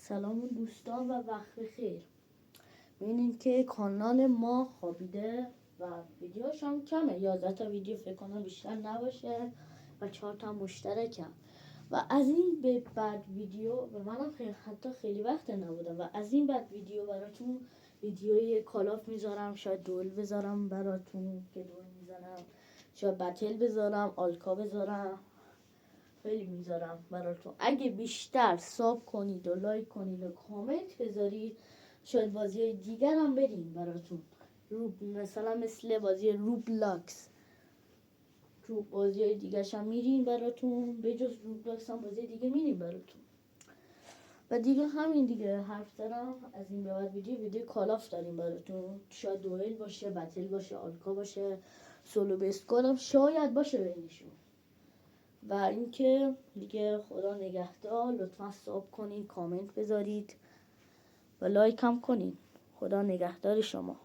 سلام دوستان و وقت بخیر. ببینید که کانال ما خوابیده و ویدیوش هم کمه، 11 تا ویدیو فکر کنم بیشتر نباشه و 4 تا مشترکم و از این به بعد ویدیو و منم خیلی وقت نبودم و از این بعد ویدیو براتون ویدیوی کالاف میذارم، شاید دول بذارم براتون که دول میزنم، شاید بتل بذارم، آلکا بذارم، خیلی میذارم براتون. اگه بیشتر ساب کنید و لایک کنید و کامنت بذارید شاید بازی دیگر هم بریم براتون، مثلا مثل بازی روبلاکس، تو بازی دیگه هم میریم براتون، به جز روبلاکس هم بازی دیگه میریم براتون. و دیگه همین دیگه حرف دارم. از این به بعد ویدیو کالاف داریم براتون، شاید دوئل باشه، بتل باشه، آلکا باشه، سولو بسکال هم شاید باشه بینشون. و اینکه دیگه خدا نگهدار، لطفا ساب کنید، کامنت بذارید و لایک هم کنید. خدا نگهدار شما.